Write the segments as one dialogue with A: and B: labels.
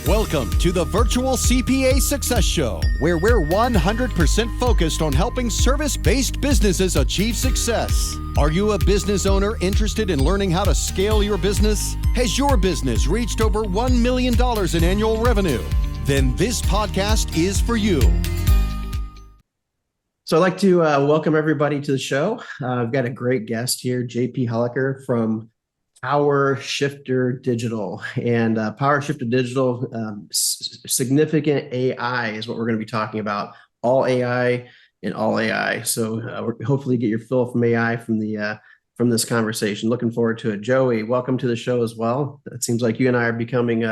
A: Welcome to the Virtual CPA Success Show, where we're 100% focused on helping service-based businesses achieve success. Are you a business owner interested in learning how to scale your business? Has your business reached over $1 million in annual revenue? Then this podcast is for you.
B: So I'd like to welcome everybody to the show. I've got a great guest here, JP Holecka from PowerShifter Digital. And PowerShifter Digital, significant AI is what we're going to be talking about. All AI and all AI. So we're hopefully get your fill from AI from this conversation. Looking forward to it. Joey, welcome to the show as well. It seems like you and I are becoming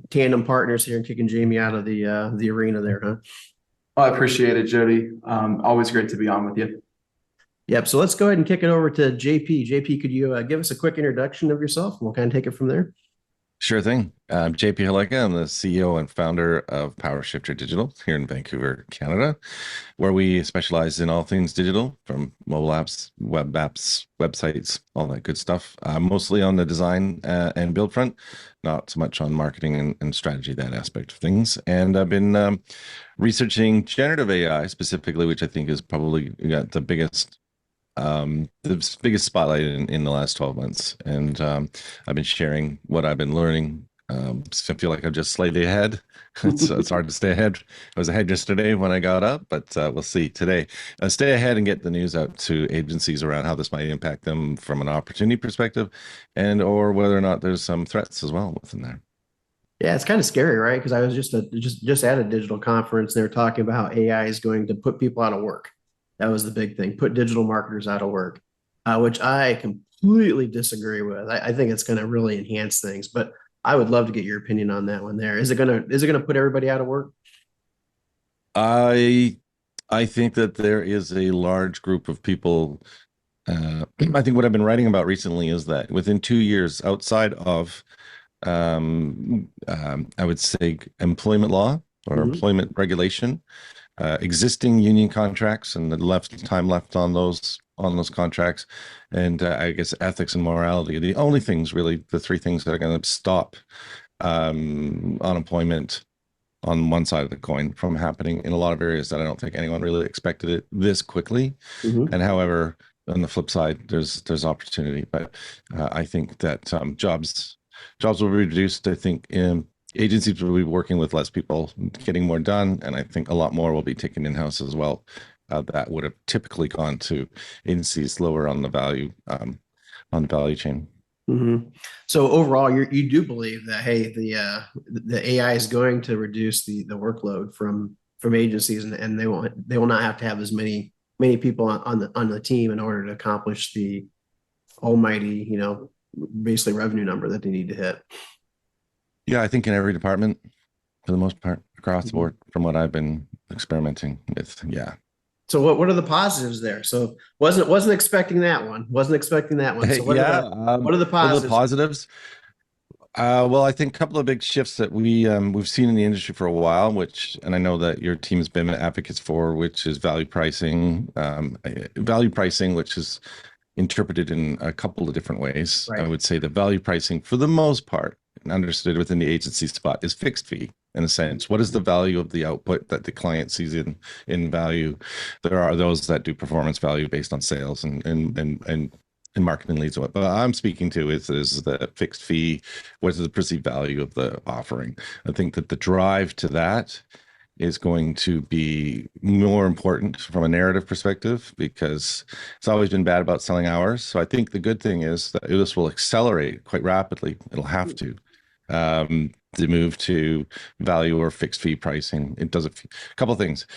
B: tandem partners here and kicking Jamie out of the arena there, huh?
C: I appreciate it, Jody. Always great to be on with you.
B: Yep. So let's go ahead and kick it over to JP. JP, could you give us a quick introduction of yourself, and we'll kind of take it from there?
D: Sure thing. I'm JP Holecka. I'm the CEO and founder of PowerShifter Digital here in Vancouver, Canada, where we specialize in all things digital, from mobile apps, web apps, websites, all that good stuff. Mostly on the design and build front, not so much on marketing and strategy, that aspect of things. And I've been researching generative AI specifically, which I think is probably got the biggest spotlight in the last 12 months. And I've been sharing what I've been learning. I feel like I'm just slightly ahead. It's hard to stay ahead. I was ahead yesterday when I got up, but we'll see today. Stay ahead and get the news out to agencies around how this might impact them from an opportunity perspective, and or whether or not there's some threats as well within there.
B: Yeah, it's kind of scary, right? Because I was just at a digital conference. They were talking about how AI is going to put people out of work. That was the big thing, put digital marketers out of work, which I completely disagree with. I think it's going to really enhance things, but I would love to get your opinion on that one there. Is it going to put everybody out of work?
D: I think that there is a large group of people. I think what I've been writing about recently is that within 2 years, outside of, I would say, employment law or employment regulation, existing union contracts and the time left on those contracts, and I guess ethics and morality, the only things really, the three things that are going to stop unemployment on one side of the coin from happening in a lot of areas that I don't think anyone really expected it this quickly. And however, on the flip side, there's opportunity, but I think that jobs will be reduced. I think agencies will be working with less people, getting more done, and I think a lot more will be taken in-house as well. That would have typically gone to agencies lower on the value chain.
B: So overall, you do believe that, hey, the AI is going to reduce the workload from agencies, and they will not have to have as many people on the team in order to accomplish the almighty, basically revenue number that they need to hit.
D: Yeah, I think in every department, for the most part, across the board, from what I've been experimenting with. Yeah.
B: So what are the positives there? So wasn't expecting that one. So what are the positives?
D: What are the positives? Well, I think a couple of big shifts that we've seen in the industry for a while, and I know that your team's been advocates for, which is value pricing, which is interpreted in a couple of different ways. Right. I would say the value pricing, for the most part, and understood within the agency spot, is fixed fee in a sense. What is the value of the output that the client sees in value? There are those that do performance value based on sales and marketing leads. But what I'm speaking to is the fixed fee. What is the perceived value of the offering? I think that the drive to that is going to be more important from a narrative perspective, because it's always been bad about selling hours. So I think the good thing is that this will accelerate quite rapidly. It'll have to move to value or fixed fee pricing. It does a couple of things.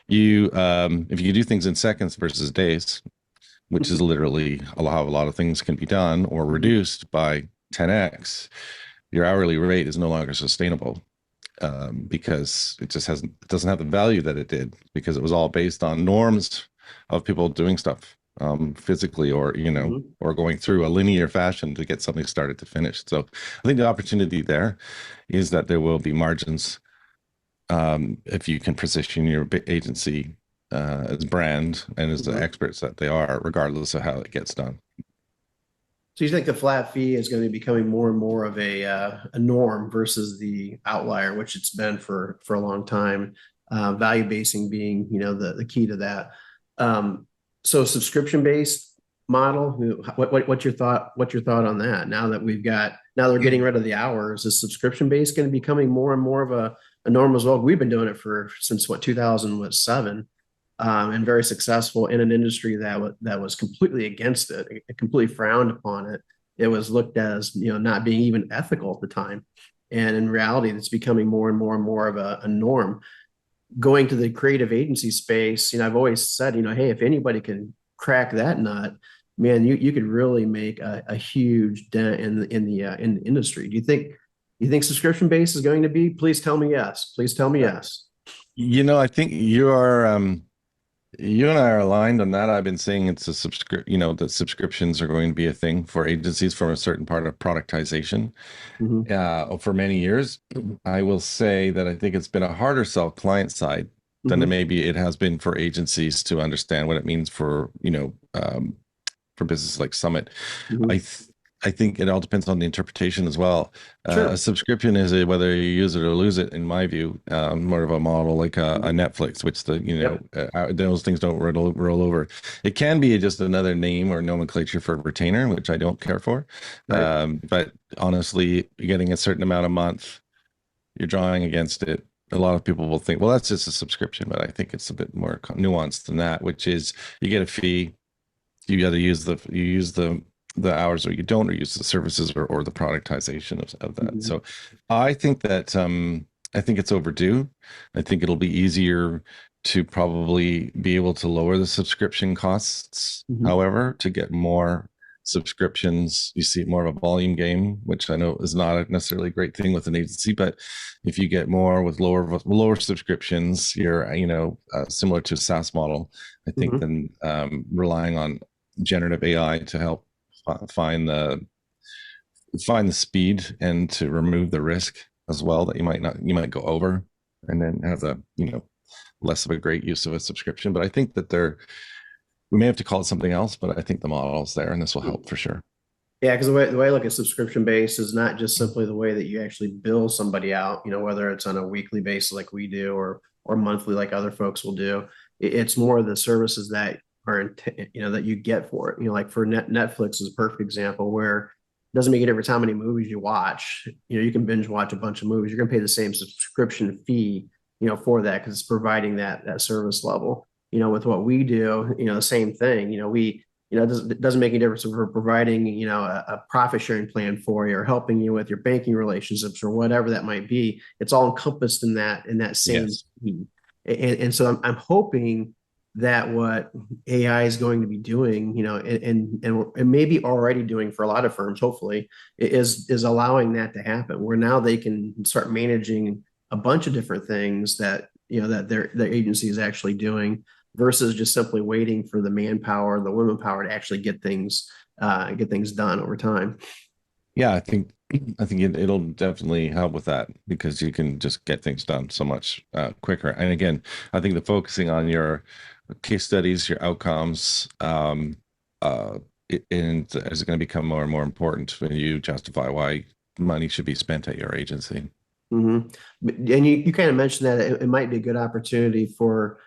D: If you do things in seconds versus days, which is literally how a lot of things can be done, or reduced by 10x, your hourly rate is no longer sustainable. Because it doesn't have the value that it did, because it was all based on norms of people doing stuff physically, or or going through a linear fashion to get something started to finish. So I think the opportunity there is that there will be margins if you can position your agency as brand and as the experts that they are, regardless of how it gets done.
B: So you think the flat fee is going to be becoming more and more of a norm versus the outlier, which it's been for a long time. Value basing being, the key to that. So subscription based model. What's your thought? What's your thought on that? Now that they're getting rid of the hours, is subscription based going to be becoming more and more of a norm as well? We've been doing it since 2007. And very successful in an industry that was completely against it, completely frowned upon it. It was looked as not being even ethical at the time, and in reality, it's becoming more and more and more of a norm. Going to the creative agency space, I've always said, hey, if anybody can crack that nut, man, you could really make a huge dent in the industry. Do you think subscription based is going to be? Please tell me yes. Please tell me yes.
D: I think you and I are aligned on that. I've been saying it's that subscriptions are going to be a thing for agencies for a certain part of productization for many years. I will say that I think it's been a harder sell client side than maybe it has been for agencies to understand what it means for businesses like Summit. I think it all depends on the interpretation as well.
B: Sure.
D: A subscription is whether you use it or lose it, in my view, more of a model like a Netflix, which those things don't roll over. It can be just another name or nomenclature for retainer, which I don't care for. Right. But honestly, you're getting a certain amount a month, you're drawing against it. A lot of people will think, well, that's just a subscription, but I think it's a bit more nuanced than that, which is you get a fee, you got to use the hours, or you don't, or use the services or the productization of that. So I think that I think it's overdue. I think it'll be easier to probably be able to lower the subscription costs. However, to get more subscriptions, you see more of a volume game, which I know is not necessarily a great thing with an agency, but if you get more with lower subscriptions, you're similar to a SaaS model, I think, than relying on generative AI to help find the speed and to remove the risk as well, that you might go over and then have less of a great use of a subscription. But I think that we may have to call it something else, but I think the model's there, and this will help for sure.
B: Yeah, because the way I look at subscription based is not just simply the way that you actually bill somebody out, whether it's on a weekly basis like we do or monthly like other folks will do. It's more the services that are that you get for it. Like for Netflix is a perfect example, where it doesn't make a difference how many movies you watch. You can binge watch a bunch of movies. You're going to pay the same subscription fee for that, because it's providing that service level. With what we do, the same thing. It doesn't make any difference if we're providing a profit sharing plan for you, or helping you with your banking relationships, or whatever that might be. It's all encompassed in that same fee. And so I'm hoping that what AI is going to be doing, and maybe already doing for a lot of firms, hopefully, is allowing that to happen, where now they can start managing a bunch of different things that that their agency is actually doing, versus just simply waiting for the manpower, the women power to actually get things done over time.
D: Yeah, I think it'll definitely help with that, because you can just get things done so much quicker. And again, I think the focusing on your case studies, your outcomes, and is going to become more and more important when you justify why money should be spent at your agency.
B: And you kind of mentioned that it might be a good opportunity for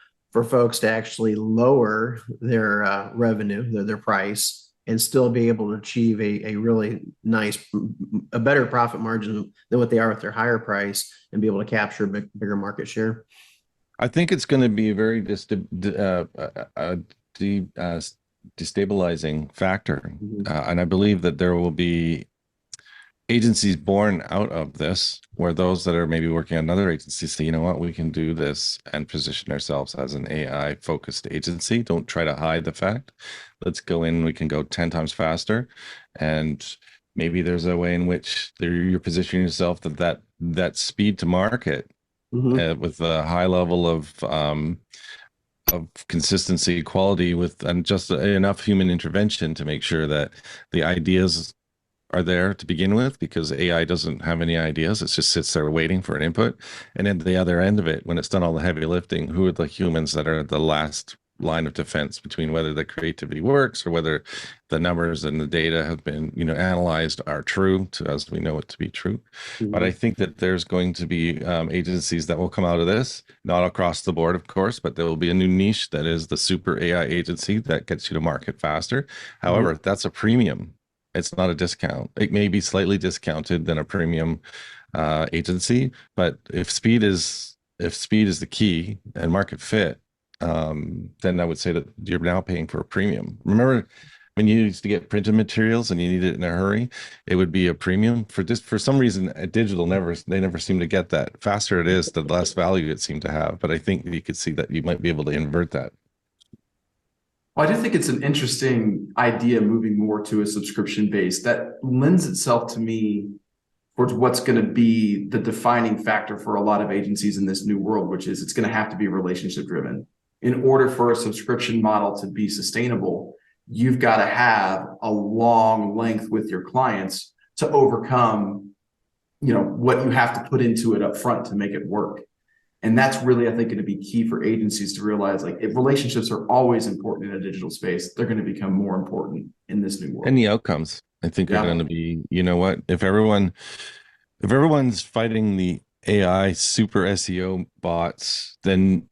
B: folks to actually lower their revenue, their price, and still be able to achieve a really nice, a better profit margin than what they are with their higher price, and be able to capture a bigger market share.
D: I think it's going to be a very destabilizing factor. And I believe that there will be agencies born out of this, where those that are maybe working at another agency say, you know what, we can do this and position ourselves as an AI focused agency. Don't try to hide the fact. Let's go in, we can go 10 times faster. And maybe there's a way in which you're positioning yourself that speed to market with a high level of consistency, quality, and just enough human intervention to make sure that the ideas are there to begin with, because AI doesn't have any ideas. It just sits there waiting for an input. And at the other end of it, when it's done all the heavy lifting, who are the humans that are the last line of defense between whether the creativity works or whether the numbers and the data have been, analyzed are true to as we know it to be true. But I think that there's going to be agencies that will come out of this, not across the board, of course, but there will be a new niche that is the super AI agency that gets you to market faster. However, that's a premium. It's not a discount. It may be slightly discounted than a premium agency, but if speed is the key and market fit, then I would say that you're now paying for a premium. Remember when you used to get printed materials and you need it in a hurry, it would be a premium. For some reason at digital, they never seem to get that. Faster it is, the less value it seemed to have. But I think you could see that you might be able to invert that.
C: Well, I do think it's an interesting idea moving more to a subscription base that lends itself to me towards what's going to be the defining factor for a lot of agencies in this new world, which is it's going to have to be relationship driven. In order for a subscription model to be sustainable, you've got to have a long length with your clients to overcome, what you have to put into it up front to make it work. And that's really, I think, going to be key for agencies to realize, like, if relationships are always important in a digital space, they're going to become more important in this new world.
D: And the outcomes, I think, are going to be, if everyone's fighting the AI super SEO bots, then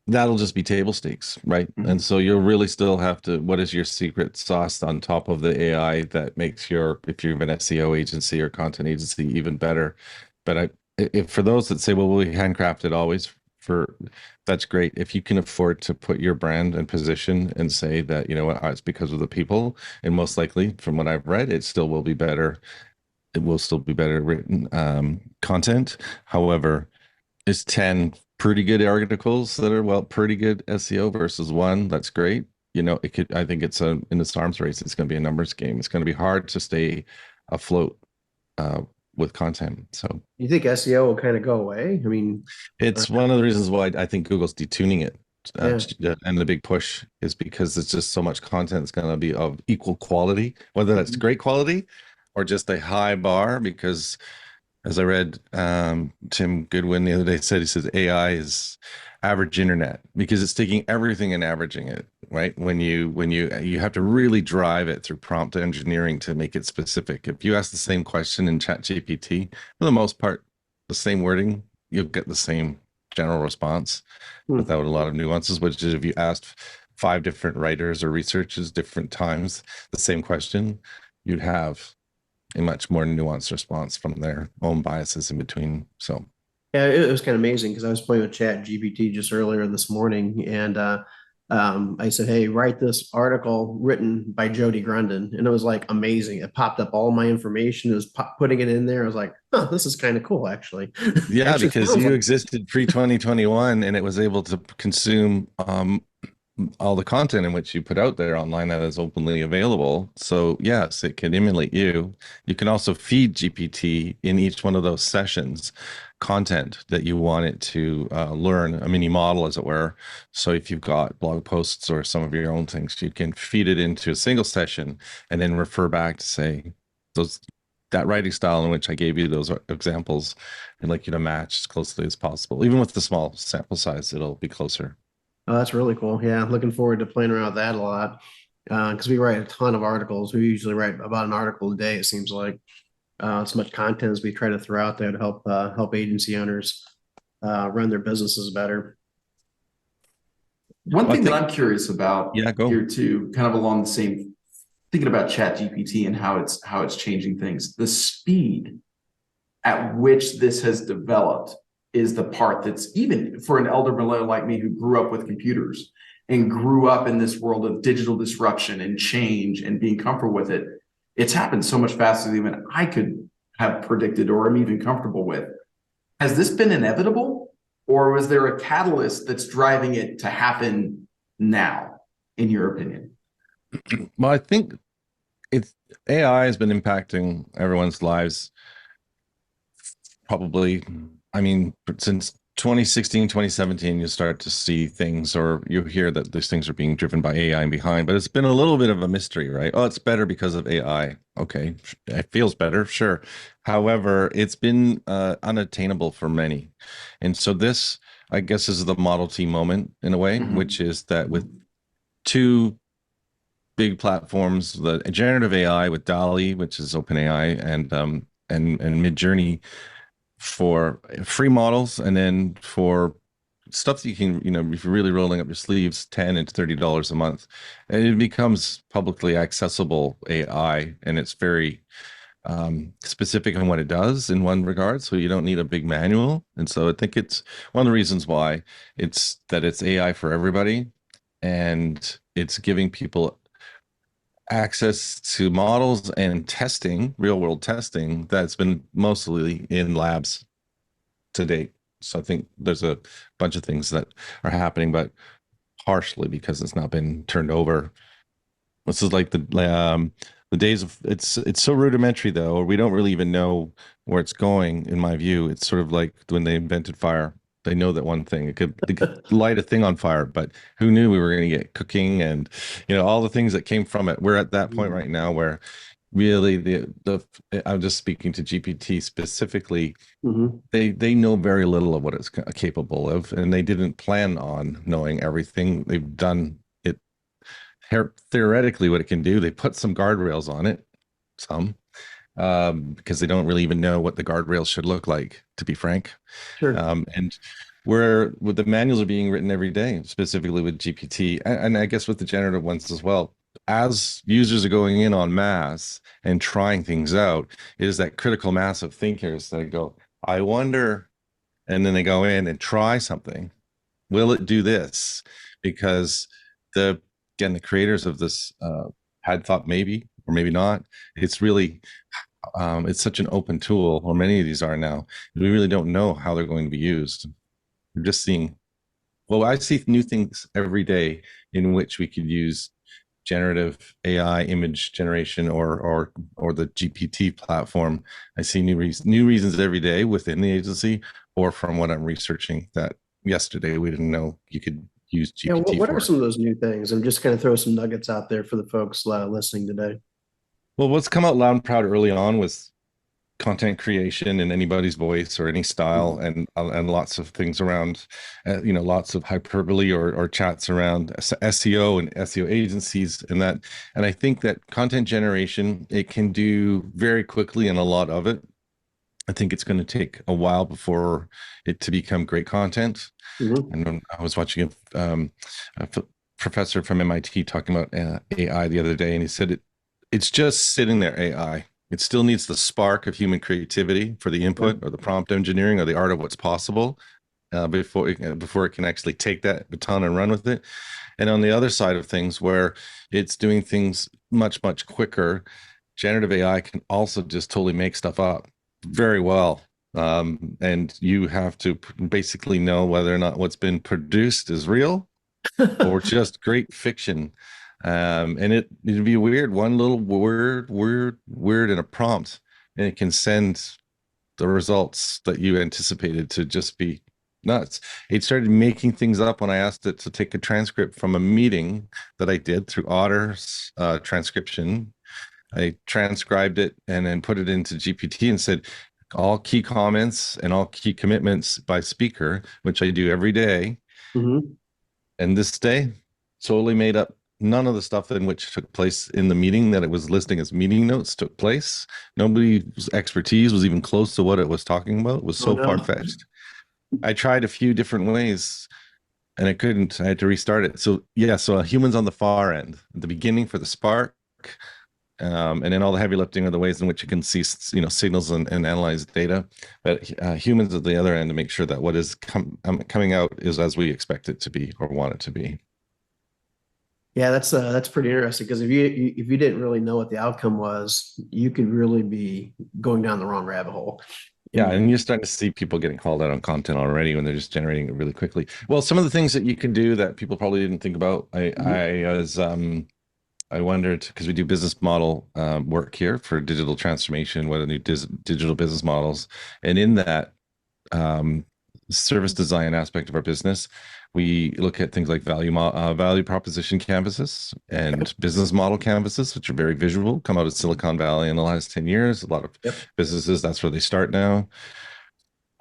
D: that'll just be table stakes, right? Mm-hmm. And so you'll really still have to, what is your secret sauce on top of the AI that makes if you have an SEO agency or content agency, even better? But if for those that say, well, we handcraft it always, that's great. If you can afford to put your brand and position and say that, it's because of the people, and most likely from what I've read, it still will be better. It will still be better written content. However, is 10 pretty good articles that are, pretty good SEO versus one that's great. I think it's in this arms race, it's going to be a numbers game. It's going to be hard to stay afloat with content. So
B: you think SEO will kind of go away? I mean,
D: it's one of the reasons why I think Google's detuning it. And the big push is because it's just so much content that's going to be of equal quality, whether that's great quality or just a high bar. Because as I read Tim Goodwin the other day he says AI is average internet because it's taking everything and averaging it, right? When you have to really drive it through prompt engineering to make it specific. If you ask the same question in ChatGPT, for the most part, the same wording, you'll get the same general response without a lot of nuances, which is if you asked 5 different writers or researchers different times the same question, you'd have a much more nuanced response from their own biases in between. So
B: yeah, it was kind of amazing because I was playing with ChatGPT just earlier this morning, and I said, "Hey, write this article written by Jody Grunden," and it was like amazing. It popped up all my information. It was putting it in there. I was like, "Huh, this is kind of cool, actually."
D: Yeah, because you existed pre-2021, and it was able to consume all the content in which you put out there online that is openly available. So yes, it can emulate you. You can also feed GPT in each one of those sessions content that you want it to learn, a mini model, as it were. So if you've got blog posts or some of your own things, you can feed it into a single session and then refer back to say that writing style in which I gave you those examples, and like you to match as closely as possible. Even with the small sample size, it'll be closer.
B: Oh, that's really cool. Yeah, looking forward to playing around with that a lot because we write a ton of articles. We usually write about an article a day, it seems like. As much content as we try to throw out there to help agency owners run their businesses better.
C: One thing that I'm curious about here too, kind of along the same, thinking about ChatGPT and how it's changing things, the speed at which this has developed is the part that's, even for an elder millennial like me who grew up with computers and grew up in this world of digital disruption and change and being comfortable with it, it's happened so much faster than even I could have predicted or am even comfortable with. Has this been inevitable, or was there a catalyst that's driving it to happen now, in your opinion?
D: Well, I think AI has been impacting everyone's lives probably, since 2016, 2017, you start to see things, or you hear that these things are being driven by AI and behind, but it's been a little bit of a mystery, right? Oh, it's better because of AI. Okay, it feels better, sure. However, it's been unattainable for many. And so this, I guess this is the Model T moment in a way,
C: Mhm.
D: which is that with two big platforms, the generative AI with DALL-E, which is OpenAI, and Midjourney for free models, and then for stuff that you can, if you're really rolling up your sleeves, $10 and $30 a month, and it becomes publicly accessible AI, and it's very specific on what it does in one regard, so you don't need a big manual. And so I think it's one of the reasons why it's AI for everybody, and it's giving people access to models and testing, real world testing, that's been mostly in labs to date. So I think there's a bunch of things that are happening, but partially because it's not been turned over. This is like the days of it's so rudimentary though, or we don't really even know where it's going. In my view, it's sort of like when they invented fire. They know that one thing they could light a thing on fire, but who knew we were going to get cooking and all the things that came from it. We're at that point right now where really the I'm just speaking to GPT specifically.
B: Mm-hmm.
D: They know very little of what it's capable of, and they didn't plan on knowing everything. They've done it theoretically what it can do. They put some guardrails on it, because they don't really even know what the guardrails should look like, to be frank.
B: Sure.
D: And where the manuals are being written every day, specifically with GPT, and I guess with the generative ones as well. As users are going in en masse and trying things out, is that critical mass of thinkers that go, I wonder, and then they go in and try something. Will it do this? Because the creators of this had thought maybe or maybe not. It's really it's such an open tool, or many of these are now. We really don't know how they're going to be used. We're just seeing. Well, I see new things every day in which we could use generative AI image generation or the GPT platform. I see new reasons every day within the agency, or from what I'm researching, that yesterday we didn't know you could use GPT.
B: Yeah, what are some of those new things? I'm just going to throw some nuggets out there for the folks listening today.
D: Well, what's come out loud and proud early on was content creation in anybody's voice or any style, and lots of things around, lots of hyperbole or chats around SEO and SEO agencies and that. And I think that content generation, it can do very quickly, and a lot of it. I think it's going to take a while before it to become great content. Mm-hmm. And I was watching a professor from MIT talking about AI the other day, and he said it's just sitting there, AI. It still needs the spark of human creativity for the input or the prompt engineering or the art of what's possible before it can actually take that baton and run with it. And on the other side of things, where it's doing things much, much quicker, generative AI can also just totally make stuff up very well. And you have to basically know whether or not what's been produced is real or just great fiction. And it'd be weird. One little word in a prompt, and it can send the results that you anticipated to just be nuts. It started making things up when I asked it to take a transcript from a meeting that I did through Otter's transcription. I transcribed it and then put it into GPT and said, all key comments and all key commitments by speaker, which I do every day. Mm-hmm. And this day, totally made up. None of the stuff in which took place in the meeting that it was listing as meeting notes took place. Nobody's expertise was even close to what it was talking about. It was so far-fetched. I tried a few different ways and I couldn't. I had to restart it. So yeah, so humans on the far end, at the beginning for the spark, and then all the heavy lifting are the ways in which you can see, signals and analyze data. But humans at the other end to make sure that what is coming out is as we expect it to be or want it to be.
B: Yeah, that's pretty interesting, because if you didn't really know what the outcome was, you could really be going down the wrong rabbit hole.
D: Yeah, and you're starting to see people getting called out on content already when they're just generating it really quickly. Well, some of the things that you can do that people probably didn't think about, I wondered, because we do business model work here for digital transformation, what are new digital business models, and in that service design aspect of our business, we look at things like value proposition canvases and business model canvases, which are very visual, come out of Silicon Valley in the last 10 years. A lot of businesses, that's where they start now.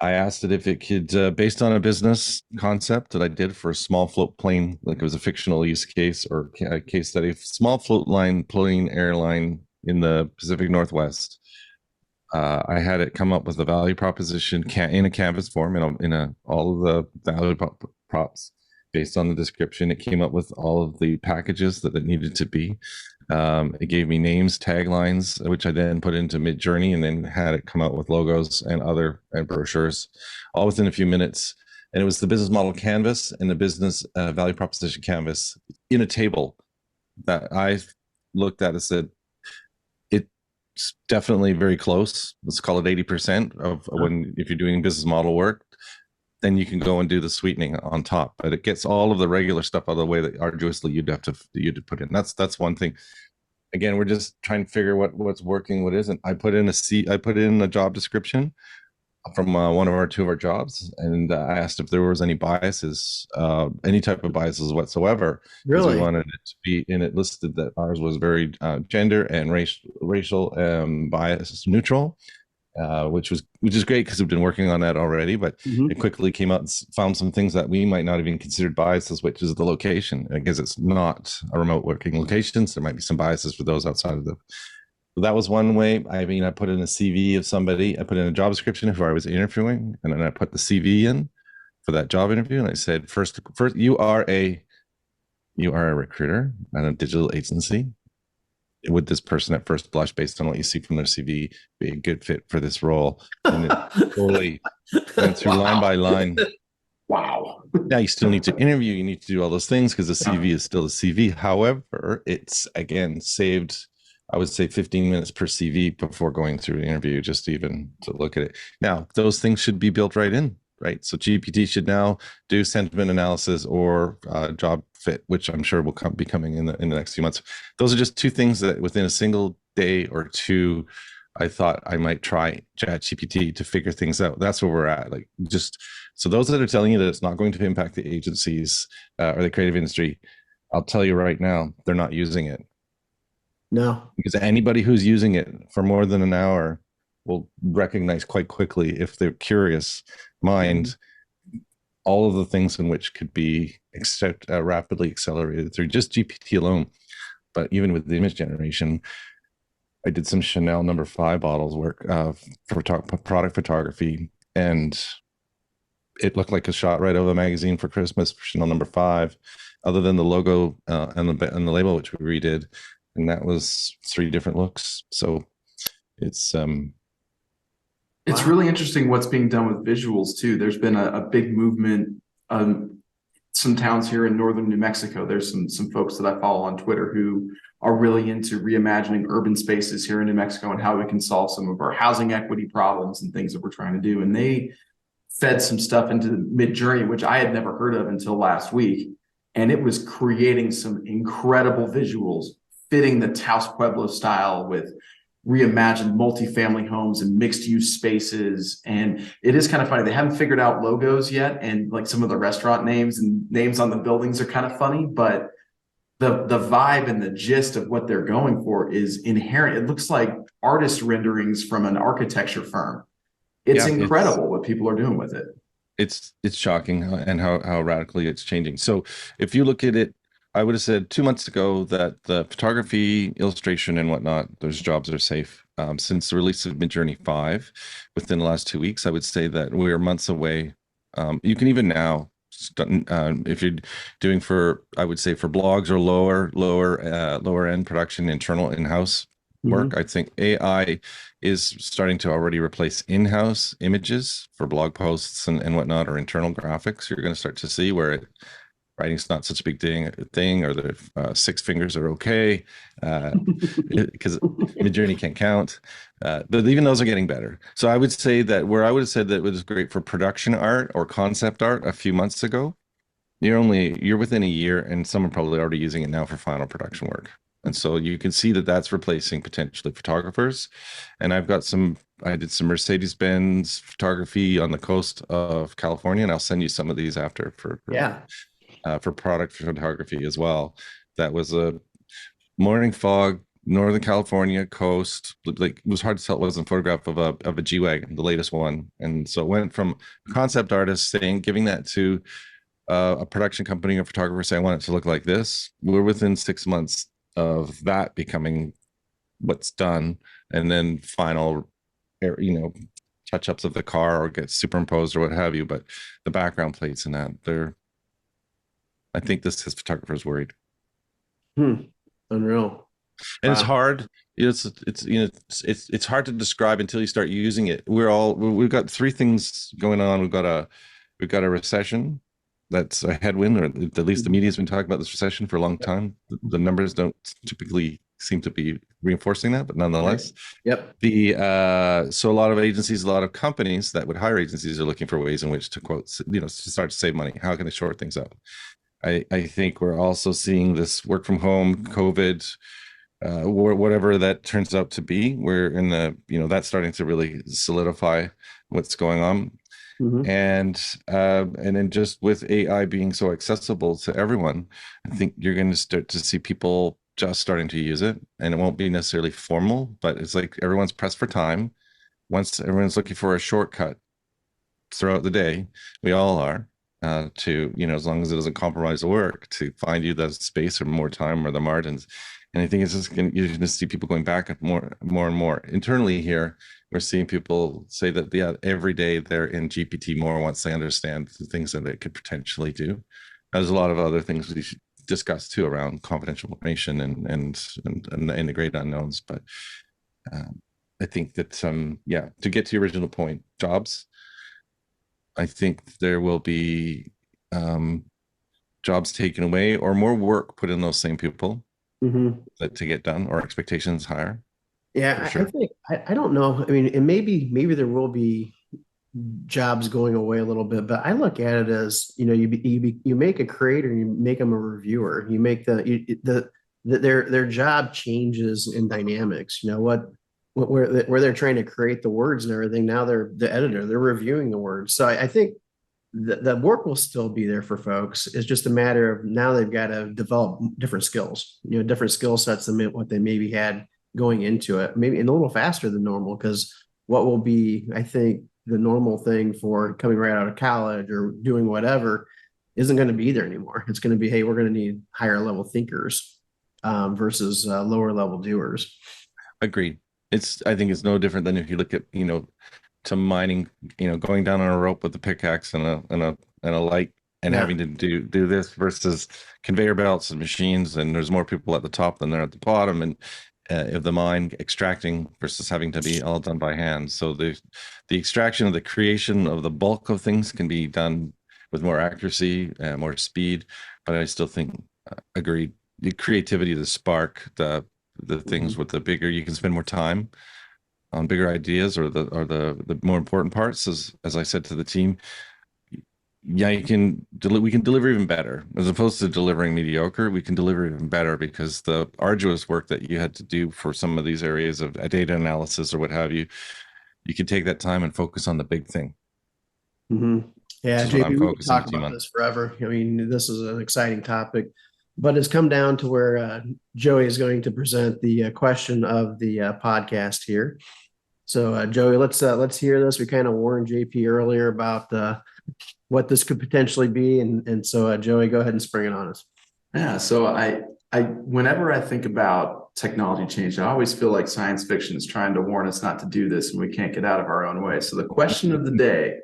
D: I asked it if it could, based on a business concept that I did for a small float plane, like it was a fictional use case or a case study, small float line plane airline in the Pacific Northwest. I had it come up with a value proposition in a canvas form, all of the value props based on the description. It came up with all of the packages that it needed to be. It gave me names, taglines, which I then put into Midjourney, and then had it come out with logos and brochures, all within a few minutes. And it was the business model canvas and the business value proposition canvas in a table that I looked at and said, it's definitely very close. Let's call it 80% of if you're doing business model work, then you can go and do the sweetening on top. But it gets all of the regular stuff out of the way that arduously you'd put in. That's one thing. Again, we're just trying to figure what's working, what isn't. I put in a job description from two of our jobs, and I asked if there was any biases, any type of biases whatsoever.
B: Really?
D: We wanted it to be, and it listed that ours was very gender and racial bias neutral, which is great because we've been working on that already. But it quickly came out and found some things that we might not even considered biases, which is the location, because it's not a remote working location. So there might be some biases for those outside of the. So that was one way. I mean, I put in a CV of somebody. I put in a job description of who I was interviewing, and then I put the CV in for that job interview. And I said, first, you are a recruiter at a digital agency. Would this person at first blush, based on what you see from their CV, be a good fit for this role? And it totally went through line by line.
C: Wow.
D: Now you still need to interview. You need to do all those things because the CV is still a CV. However, it's again saved, I would say, 15 minutes per CV before going through an interview, just even to look at it. Now, those things should be built right in, right? So GPT should now do sentiment analysis or job fit, which I'm sure will be coming in the next few months. Those are just two things that within a single day or two, I thought I might try ChatGPT to figure things out. That's where we're at. Like, just so those that are telling you that it's not going to impact the agencies or the creative industry, I'll tell you right now, they're not using it.
B: No,
D: because anybody who's using it for more than an hour will recognize quite quickly, if they're curious mind, all of the things in which could be rapidly accelerated through just GPT alone. But even with the image generation, I did some Chanel No. 5 bottles work for product photography, and it looked like a shot right out of a magazine for Christmas for Chanel No. 5, other than the logo and the label, which we redid. And that was 3 different looks. So it's
C: really interesting what's being done with visuals too. There's been a big movement. Some towns here in northern New Mexico, there's some folks that I follow on Twitter who are really into reimagining urban spaces here in New Mexico and how we can solve some of our housing equity problems and things that we're trying to do. And they fed some stuff into Midjourney, which I had never heard of until last week. And it was creating some incredible visuals fitting the Taos Pueblo style with reimagined multifamily homes and mixed use spaces. And it is kind of funny. They haven't figured out logos yet. And like some of the restaurant names and names on the buildings are kind of funny, but the vibe and the gist of what they're going for is inherent. It looks like artist renderings from an architecture firm. It's incredible what people are doing with it.
D: It's shocking and how radically it's changing. So if you look at it, I would have said 2 months ago that the photography, illustration, and whatnot, those jobs are safe. Since the release of Midjourney 5, within the last 2 weeks, I would say that we're months away. You can even now, if you're doing I would say for blogs or lower end production, internal in-house work, I think AI is starting to already replace in-house images for blog posts and whatnot, or internal graphics. You're going to start to see where writing's not such a big thing, or the 6 fingers are okay, because Midjourney can't count. But even those are getting better. So I would say that where I would have said that it was great for production art or concept art a few months ago, you're within a year, and some are probably already using it now for final production work. And so you can see that that's replacing potentially photographers. And I did some Mercedes-Benz photography on the coast of California, and I'll send you some of these after for product photography as well. That was a morning fog Northern California coast. Like it was hard to tell it wasn't a photograph of a G-Wagon, the latest one. And so it went from a concept artist saying, giving that to a production company or photographer saying, I want it to look like this. We're within 6 months of that becoming what's done, and then final, touch-ups of the car or get superimposed or what have you. But the background plates and that, I think this has photographers worried.
B: Unreal.
D: And it's hard. It's hard to describe until you start using it. We've got three things going on. We've got a recession that's a headwind, or at least the media's been talking about this recession for a long time. The numbers don't typically seem to be reinforcing that, but nonetheless.
B: Yep.
D: So a lot of agencies, a lot of companies that would hire agencies are looking for ways in which to to start to save money. How can they short things up? I think we're also seeing this work from home, COVID, whatever that turns out to be. We're in that's starting to really solidify what's going on.
B: Mm-hmm.
D: And then just with AI being so accessible to everyone, I think you're going to start to see people just starting to use it, and it won't be necessarily formal, but it's like everyone's pressed for time. Once everyone's looking for a shortcut throughout the day, we all are, to, as long as it doesn't compromise the work, to find you that space or more time or the margins. And I think it's just you're going to see people going back more and more. Internally here, we're seeing people say that, every day they're in GPT more once they understand the things that it could potentially do. There's a lot of other things we should discuss too around confidential information and the great unknowns. But I think that to get to your original point, jobs, I think there will be jobs taken away or more work put in those same people.
B: Mm-hmm.
D: To get done, or expectations higher.
B: Yeah,
D: sure.
B: I think I don't know. I mean, and maybe there will be jobs going away a little bit, but I look at it as, you make a creator, you make them a reviewer, you make their job changes in dynamics. Where they're trying to create the words and everything. Now they're the editor, they're reviewing the words. So I think the work will still be there for folks. It's just a matter of now they've got to develop different skills, different skill sets than what they maybe had going into it, maybe and a little faster than normal, because what will be, I think, the normal thing for coming right out of college or doing whatever isn't going to be there anymore. It's going to be, hey, we're going to need higher level thinkers versus lower level doers.
D: Agreed. I think it's no different than if you look at, to mining, going down on a rope with a pickaxe and a light and having to do this versus conveyor belts and machines. And there's more people at the top than there at the bottom. And of the mine extracting versus having to be all done by hand. So the extraction of the creation of the bulk of things can be done with more accuracy, more speed. But I still think, agreed, the creativity, the spark, the things with the bigger, you can spend more time on bigger ideas or the more important parts. As I said to the team, we can deliver even better as opposed to delivering mediocre. We can deliver even better because the arduous work that you had to do for some of these areas of data analysis or what have you, you can take that time and focus on the big thing.
B: Mm-hmm. Yeah,
D: JP,
B: we could talk about this forever. I mean, this is an exciting topic, but it's come down to where Joey is going to present the question of the podcast here. So, Joey, let's hear this. We kind of warned JP earlier about what this could potentially be, and so Joey, go ahead and spring it on us.
C: Yeah. So I whenever I think about technology change, I always feel like science fiction is trying to warn us not to do this, and we can't get out of our own way. So the question of the day,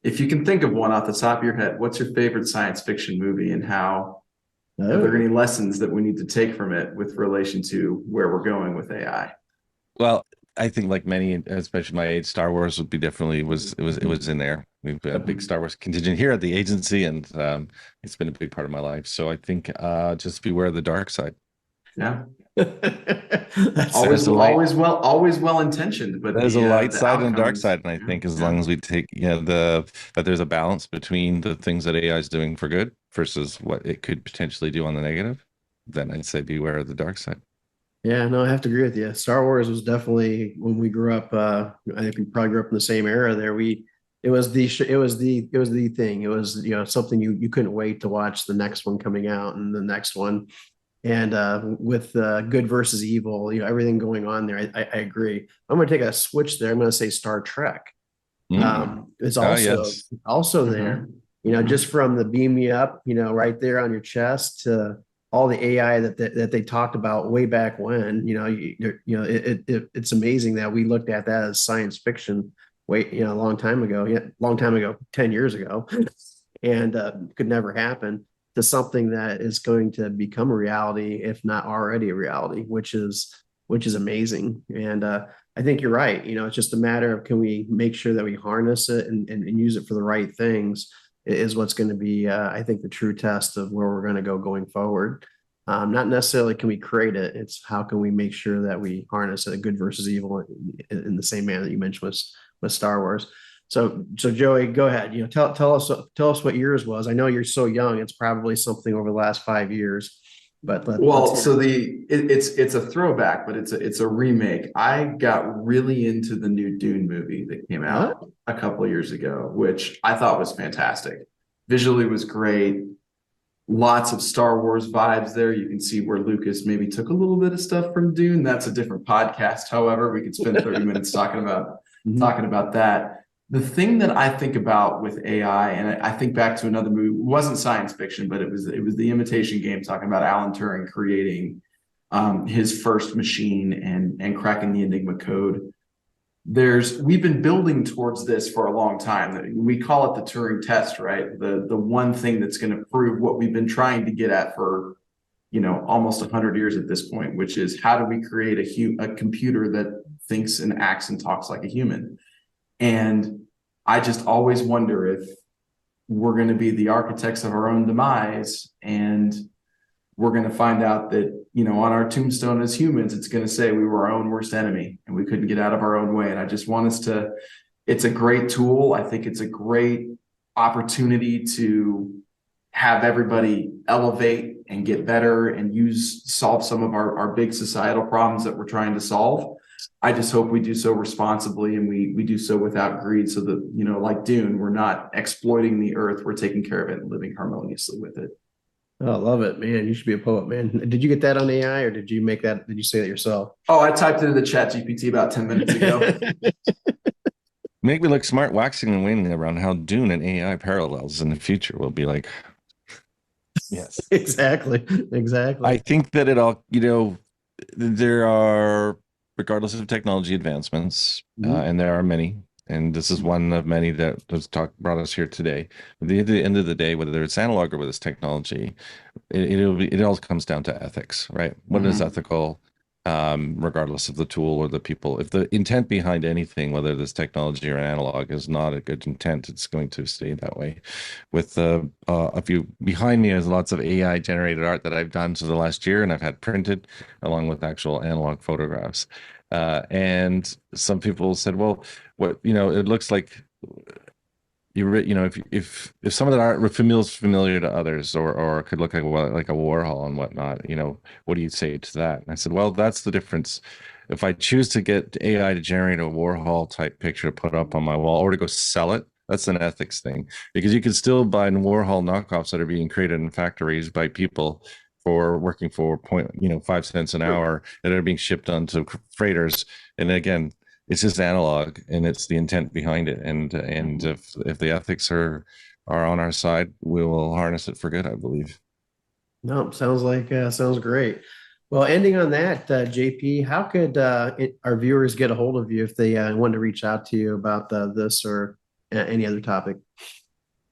C: if you can think of one off the top of your head, what's your favorite science fiction movie, and how are there any lessons that we need to take from it with relation to where we're going with AI?
D: Well, I think like many, especially my age, Star Wars would be definitely it was in there. We've got a big Star Wars contingent here at the agency, and it's been a big part of my life. So I think just beware of the dark side.
C: Yeah. always well intentioned, but
D: there's a light side and a dark side, and I think as long as we take that there's a balance between the things that AI is doing for good versus what it could potentially do on the negative, then I'd say beware of the dark side.
B: Yeah, no, I have to agree with you. Star Wars was definitely, when we grew up, I think we probably grew up in the same era there. It was the thing. It was, something you couldn't wait to watch the next one coming out and the next one. And with good versus evil, everything going on there, I agree. I'm going to take a switch there. I'm going to say Star Trek. It's
D: Yes.
B: also there, just from the beam me up, right there on your chest to all the AI that they talked about way back when. It's amazing that we looked at that as science fiction a long time ago, 10 years ago, and could never happen, to something that is going to become a reality, if not already a reality, which is amazing. And I think you're right. It's just a matter of, can we make sure that we harness it and use it for the right things, is what's going to be, I think, the true test of where we're going to go going forward. Not necessarily can we create it, it's how can we make sure that we harness it, good versus evil, in the same manner that you mentioned with Star Wars. So Joey, go ahead. Tell us what yours was. I know you're so young; it's probably something over the last 5 years. But
C: it's a throwback, but it's a remake. I got really into the new Dune movie that came out a couple of years ago, which I thought was fantastic. Visually was great. Lots of Star Wars vibes there. You can see where Lucas maybe took a little bit of stuff from Dune. That's a different podcast. However, we could spend 30 minutes talking about that. The thing that I think about with AI, and I think back to another movie, it wasn't science fiction, but it was The Imitation Game, talking about Alan Turing creating his first machine and cracking the Enigma code. We've been building towards this for a long time. We call it the Turing test, right? The one thing that's going to prove what we've been trying to get at for almost 100 years at this point, which is, how do we create a computer that thinks and acts and talks like a human? And I just always wonder if we're going to be the architects of our own demise, and we're going to find out that, on our tombstone as humans, it's going to say we were our own worst enemy and we couldn't get out of our own way. And I just want us to, it's a great tool. I think it's a great opportunity to have everybody elevate and get better and solve some of our big societal problems that we're trying to solve. I just hope we do so responsibly, and we do so without greed, so that, like Dune, we're not exploiting the earth, we're taking care of it and living harmoniously with it.
B: Oh, I love it, man. You should be a poet, man. Did you get that on AI, or did you say that yourself?
C: Oh, I typed it in the chat GPT about 10 minutes ago.
D: Make me look smart, waxing and waning around how Dune and AI parallels in the future will be like. Yes,
B: exactly.
D: I think that it all, there are, regardless of technology advancements, and there are many, and this is one of many that brought us here today. At the end of the day, whether it's analog or whether it's technology, it all comes down to ethics, right? What is ethical, regardless of the tool or the people? If the intent behind anything, whether it's technology or analog, is not a good intent, it's going to stay that way. With a few behind me is lots of AI generated art that I've done for the last year, and I've had printed along with actual analog photographs. And some people said, well, it looks like if some of that art feels familiar to others, or could look like a Warhol and whatnot, what do you say to that? And I said, well, that's the difference. If I choose to get AI to generate a Warhol type picture to put up on my wall, or to go sell it, that's an ethics thing, because you can still buy Warhol knockoffs that are being created in factories by people for working for 5 cents an hour, that are being shipped onto freighters. And again, it's just analog, and it's the intent behind it. And if the ethics are on our side, we will harness it for good, I believe.
B: No, sounds great. Well, ending on that, JP, how could our viewers get a hold of you if they want to reach out to you about this or any other topic?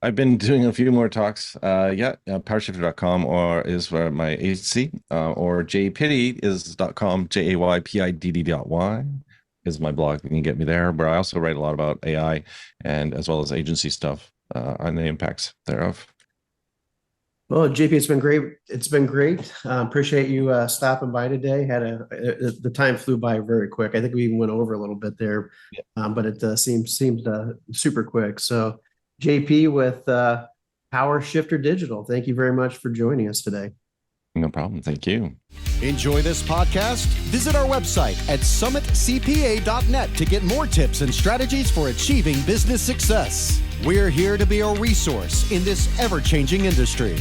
D: I've been doing a few more talks. Powershifter.com is where my agency, or jpiddy is .com, JAYPIDD.y is my blog. You can get me there, but I also write a lot about AI, and as well as agency stuff on the impacts thereof. Well, JP, it's been great. Appreciate you stopping by today. The time flew by very quick. I think we even went over a little bit there, but it seemed super quick. So JP with Power Shifter Digital, thank you very much for joining us today. No problem. Thank you.
A: Enjoy this podcast? Visit our website at summitcpa.net to get more tips and strategies for achieving business success. We're here to be a resource in this ever-changing industry.